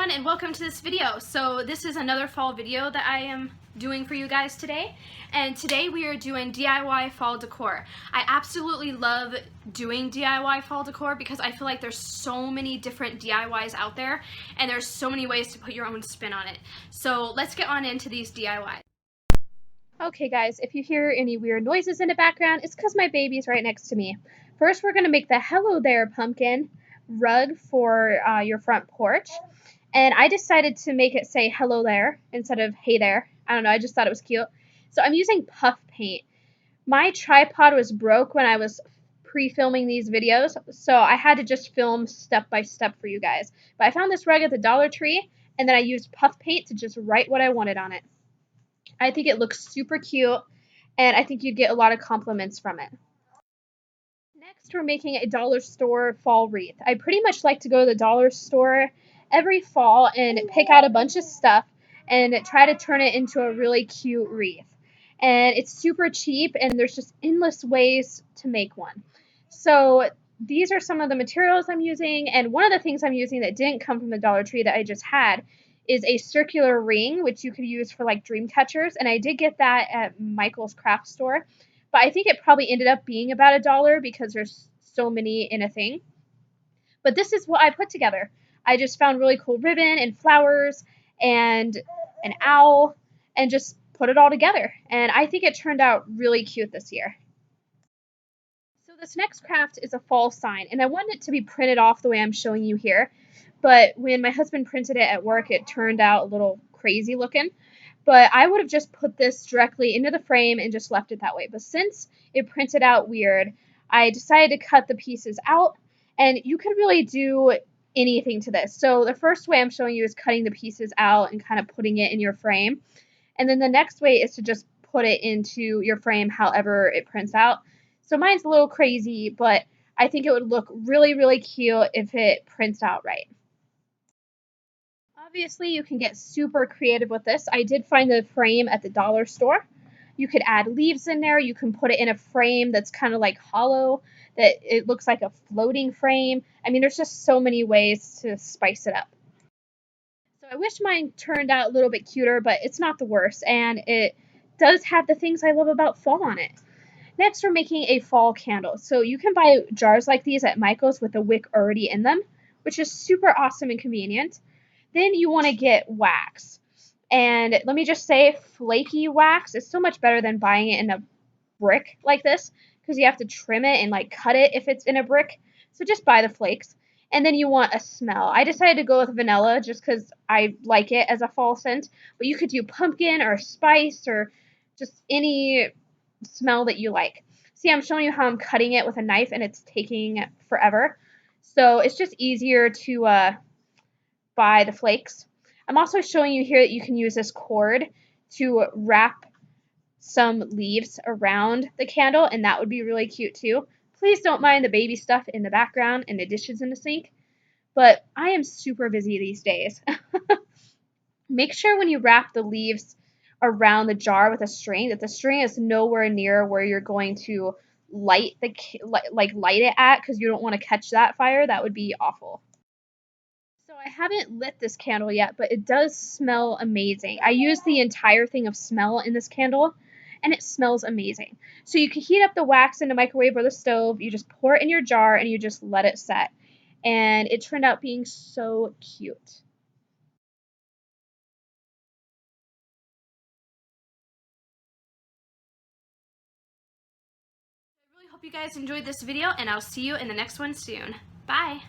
everyone, and welcome to this video. So this is another fall video that I am doing for you guys today, and today we are doing DIY fall decor. I absolutely love doing DIY fall decor because I feel like there's so many different DIYs out there and there's so many ways to put your own spin on it. So let's get on into these DIYs. Okay guys, if you hear any weird noises in the background, it's because my baby's right next to me. First we're going to make the Hello There pumpkin rug for your front porch. And I decided to make it say hello there instead of hey there. I don't know, I just thought it was cute. So I'm using puff paint. My tripod was broke when I was pre-filming these videos, so I had to just film step by step for you guys. But I found this rug at the Dollar Tree, and then I used puff paint to just write what I wanted on it. I think it looks super cute, and I think you'd get a lot of compliments from it. Next, we're making a dollar store fall wreath. I pretty much like to go to the dollar store every fall and pick out a bunch of stuff and try to turn it into a really cute wreath. And it's super cheap, and there's just endless ways to make one. So these are some of the materials I'm using, and one of the things I'm using that didn't come from the Dollar Tree that I just had is a circular ring, which you could use for like dream catchers, and I did get that at Michael's craft store. But I think it probably ended up being about $1 because there's so many in a thing. But this is what I put together. I just found really cool ribbon and flowers and an owl and just put it all together. And I think it turned out really cute this year. So this next craft is a fall sign, and I wanted it to be printed off the way I'm showing you here. But when my husband printed it at work, it turned out a little crazy looking. But I would have just put this directly into the frame and just left it that way. But since it printed out weird, I decided to cut the pieces out, and you could really do anything to this. So the first way I'm showing you is cutting the pieces out and kind of putting it in your frame. And then the next way is to just put it into your frame however it prints out. So mine's a little crazy, but I think it would look really, really cute if it prints out right. Obviously, you can get super creative with this. I did find the frame at the dollar store. You could add leaves in there. You can put it in a frame that's kind of like hollow, that it looks like a floating frame. I mean, there's just so many ways to spice it up. So I wish mine turned out a little bit cuter, but it's not the worst, and it does have the things I love about fall on it. Next, we're making a fall candle. So you can buy jars like these at Michael's with a wick already in them, which is super awesome and convenient. Then you want to get wax. And let me just say, flaky wax is so much better than buying it in a brick like this, because you have to trim it and like cut it if it's in a brick. So just buy the flakes. And then you want a smell. I decided to go with vanilla just because I like it as a fall scent. But you could do pumpkin or spice or just any smell that you like. See, I'm showing you how I'm cutting it with a knife, and it's taking forever. So it's just easier to buy the flakes. I'm also showing you here that you can use this cord to wrap some leaves around the candle, and that would be really cute too. Please don't mind the baby stuff in the background and the dishes in the sink, but I am super busy these days. Make sure when you wrap the leaves around the jar with a string that the string is nowhere near where you're going to light it at, because you don't want to catch that fire. That would be awful. So I haven't lit this candle yet, but it does smell amazing. I used the entire thing of smell in this candle, and it smells amazing. So you can heat up the wax in the microwave or the stove. You just pour it in your jar, and you just let it set. And it turned out being so cute. I really hope you guys enjoyed this video, and I'll see you in the next one soon. Bye!